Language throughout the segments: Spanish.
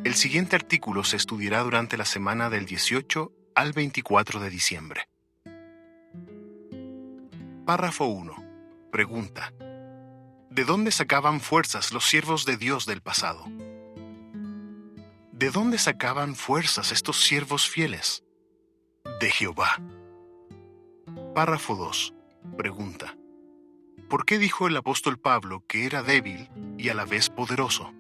El siguiente artículo se estudiará durante la semana del 18 al 24 de diciembre. Párrafo 1. Pregunta: ¿de dónde sacaban fuerzas los siervos de Dios del pasado? ¿De dónde sacaban fuerzas estos siervos fieles? De Jehová. Párrafo 2. Pregunta: ¿por qué dijo el apóstol Pablo que era débil y a la vez poderoso?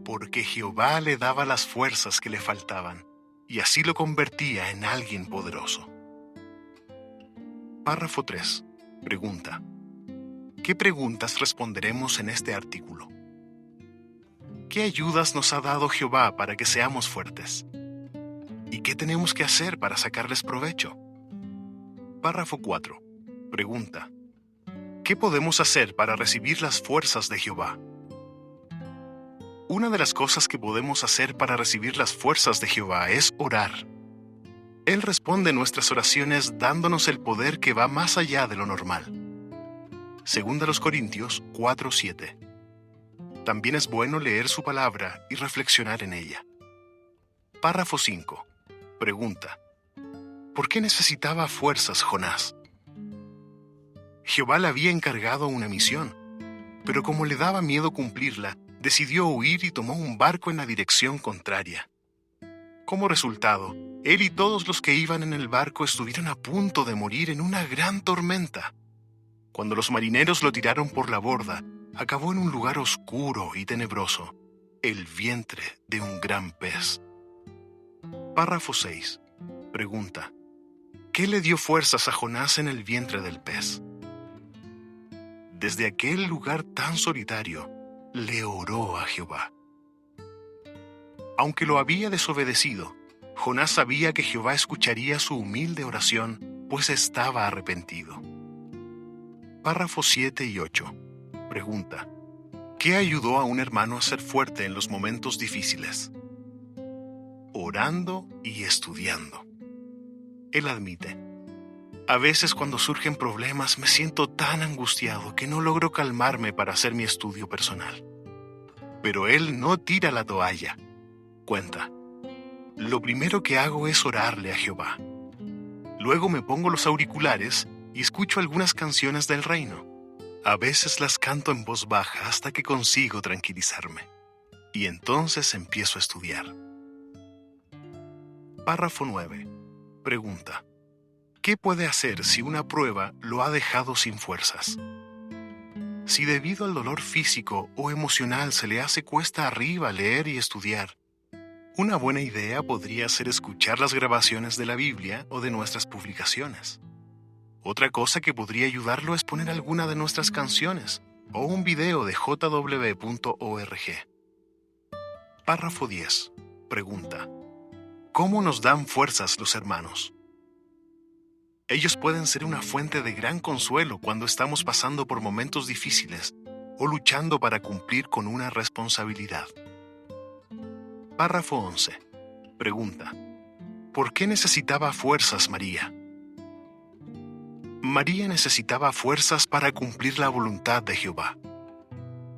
Porque Jehová le daba las fuerzas que le faltaban, y así lo convertía en alguien poderoso. Párrafo 3. Pregunta: ¿qué preguntas responderemos en este artículo? ¿Qué ayudas nos ha dado Jehová para que seamos fuertes? ¿Y qué tenemos que hacer para sacarles provecho? Párrafo 4. Pregunta: ¿qué podemos hacer para recibir las fuerzas de Jehová? Una de las cosas que podemos hacer para recibir las fuerzas de Jehová es orar. Él responde nuestras oraciones dándonos el poder que va más allá de lo normal. Segunda los Corintios 4:7. También es bueno leer su palabra y reflexionar en ella. Párrafo 5. Pregunta: ¿por qué necesitaba fuerzas Jonás? Jehová le había encargado una misión, pero como le daba miedo cumplirla, decidió huir y tomó un barco en la dirección contraria. Como resultado, él y todos los que iban en el barco estuvieron a punto de morir en una gran tormenta. Cuando los marineros lo tiraron por la borda, acabó en un lugar oscuro y tenebroso, el vientre de un gran pez. Párrafo 6. Pregunta: ¿qué le dio fuerzas a Jonás en el vientre del pez? Desde aquel lugar tan solitario, le oró a Jehová. Aunque lo había desobedecido, Jonás sabía que Jehová escucharía su humilde oración, pues estaba arrepentido. Párrafos 7 y 8. Pregunta: ¿qué ayudó a un hermano a ser fuerte en los momentos difíciles? Orando y estudiando. Él admite: a veces cuando surgen problemas me siento tan angustiado que no logro calmarme para hacer mi estudio personal. Pero él no tira la toalla. Cuenta: lo primero que hago es orarle a Jehová. Luego me pongo los auriculares y escucho algunas canciones del reino. A veces las canto en voz baja hasta que consigo tranquilizarme. Y entonces empiezo a estudiar. Párrafo 9. Pregunta: ¿qué puede hacer si una prueba lo ha dejado sin fuerzas? Si debido al dolor físico o emocional se le hace cuesta arriba leer y estudiar, una buena idea podría ser escuchar las grabaciones de la Biblia o de nuestras publicaciones. Otra cosa que podría ayudarlo es poner alguna de nuestras canciones o un video de jw.org. Párrafo 10. Pregunta: ¿cómo nos dan fuerzas los hermanos? Ellos pueden ser una fuente de gran consuelo cuando estamos pasando por momentos difíciles o luchando para cumplir con una responsabilidad. Párrafo 11. Pregunta: ¿por qué necesitaba fuerzas María? María necesitaba fuerzas para cumplir la voluntad de Jehová.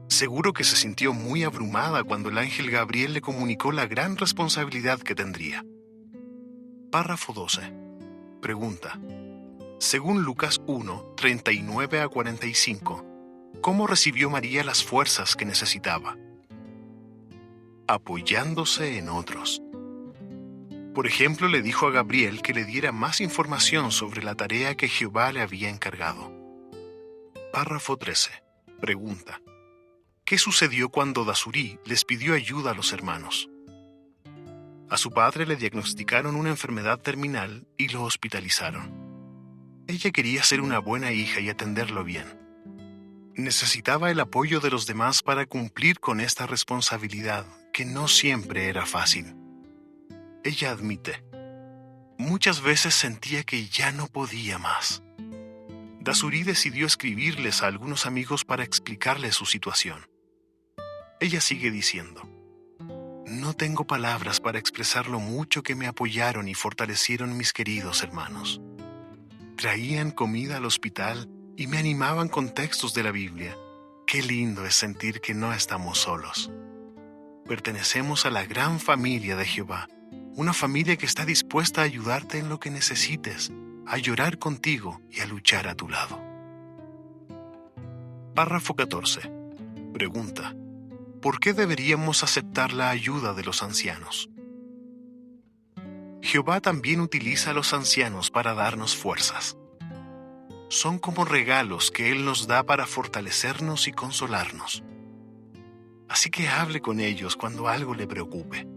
Seguro que se sintió muy abrumada cuando el ángel Gabriel le comunicó la gran responsabilidad que tendría. Párrafo 12. Pregunta: según Lucas 1, 39 a 45, ¿cómo recibió María las fuerzas que necesitaba? Apoyándose en otros. Por ejemplo, le dijo a Gabriel que le diera más información sobre la tarea que Jehová le había encargado. Párrafo 13. Pregunta: ¿qué sucedió cuando Dazurí les pidió ayuda a los hermanos? A su padre le diagnosticaron una enfermedad terminal y lo hospitalizaron. Ella quería ser una buena hija y atenderlo bien. Necesitaba el apoyo de los demás para cumplir con esta responsabilidad, que no siempre era fácil. Ella admite: muchas veces sentía que ya no podía más. Dazurí decidió escribirles a algunos amigos para explicarles su situación. Ella sigue diciendo: no tengo palabras para expresar lo mucho que me apoyaron y fortalecieron mis queridos hermanos. Traían comida al hospital y me animaban con textos de la Biblia. Qué lindo es sentir que no estamos solos. Pertenecemos a la gran familia de Jehová, una familia que está dispuesta a ayudarte en lo que necesites, a llorar contigo y a luchar a tu lado. Párrafo 14. Pregunta: ¿por qué deberíamos aceptar la ayuda de los ancianos? Jehová también utiliza a los ancianos para darnos fuerzas. Son como regalos que Él nos da para fortalecernos y consolarnos. Así que hable con ellos cuando algo le preocupe.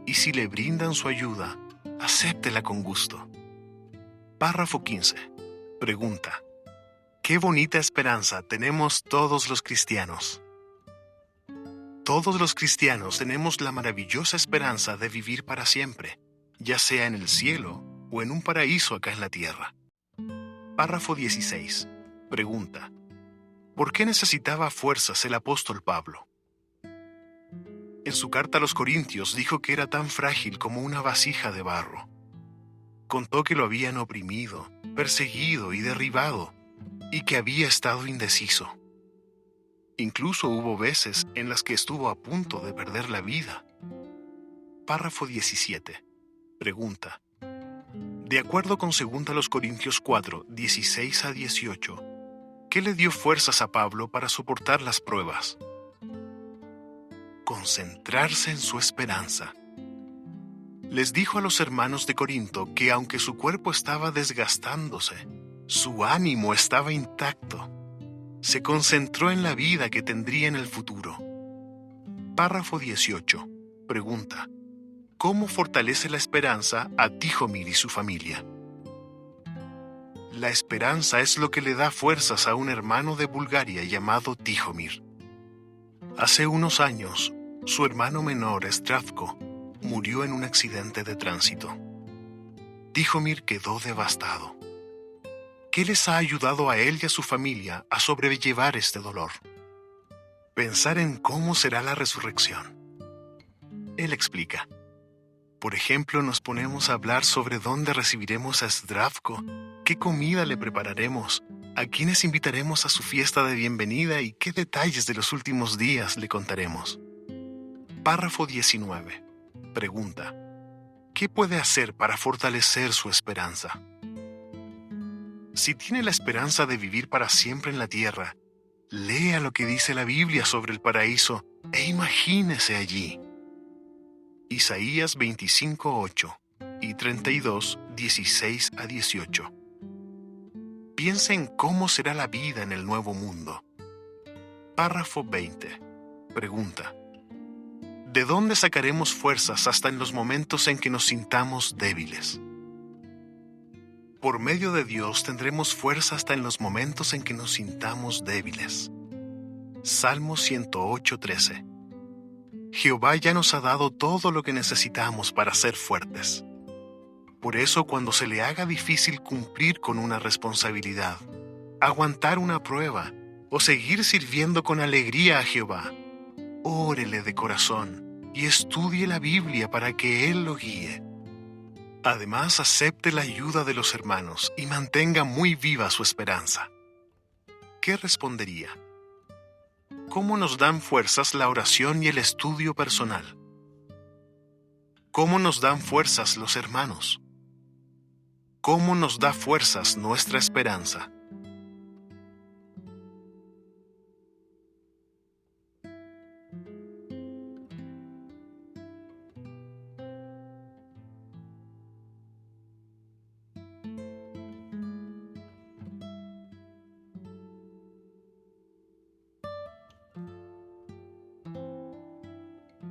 Y si le brindan su ayuda, acéptela con gusto. Párrafo 15. Pregunta: ¿qué bonita esperanza tenemos todos los cristianos? Todos los cristianos tenemos la maravillosa esperanza de vivir para siempre, ya sea en el cielo o en un paraíso acá en la tierra. Párrafo 16. Pregunta: ¿por qué necesitaba fuerzas el apóstol Pablo? En su carta a los Corintios dijo que era tan frágil como una vasija de barro. Contó que lo habían oprimido, perseguido y derribado, y que había estado indeciso. Incluso hubo veces en las que estuvo a punto de perder la vida. Párrafo 17. Pregunta: de acuerdo con 2 Corintios 4, 16 a 18, ¿qué le dio fuerzas a Pablo para soportar las pruebas? Concentrarse en su esperanza. Les dijo a los hermanos de Corinto que aunque su cuerpo estaba desgastándose, su ánimo estaba intacto. Se concentró en la vida que tendría en el futuro. Párrafo 18. Pregunta: ¿cómo fortalece la esperanza a Tíjomir y su familia? La esperanza es lo que le da fuerzas a un hermano de Bulgaria llamado Tíjomir. Hace unos años, su hermano menor, Zdravko, murió en un accidente de tránsito. Tíjomir quedó devastado. ¿Qué les ha ayudado a él y a su familia a sobrellevar este dolor? Pensar en cómo será la resurrección. Él explica: por ejemplo, nos ponemos a hablar sobre dónde recibiremos a Zdravko, qué comida le prepararemos, a quiénes invitaremos a su fiesta de bienvenida y qué detalles de los últimos días le contaremos. Párrafo 19. Pregunta: ¿qué puede hacer para fortalecer su esperanza? Si tiene la esperanza de vivir para siempre en la tierra, lea lo que dice la Biblia sobre el paraíso e imagínese allí. Isaías 25:8 y 32, 16 a 18. Piense en cómo será la vida en el nuevo mundo. Párrafo 20. Pregunta: ¿de dónde sacaremos fuerzas hasta en los momentos en que nos sintamos débiles? Por medio de Dios tendremos fuerza hasta en los momentos en que nos sintamos débiles. Salmo 108:13. Jehová ya nos ha dado todo lo que necesitamos para ser fuertes. Por eso, cuando se le haga difícil cumplir con una responsabilidad, aguantar una prueba o seguir sirviendo con alegría a Jehová, órele de corazón y estudie la Biblia para que Él lo guíe. Además, acepte la ayuda de los hermanos y mantenga muy viva su esperanza. ¿Qué respondería? ¿Cómo nos dan fuerzas la oración y el estudio personal? ¿Cómo nos dan fuerzas los hermanos? ¿Cómo nos da fuerzas nuestra esperanza?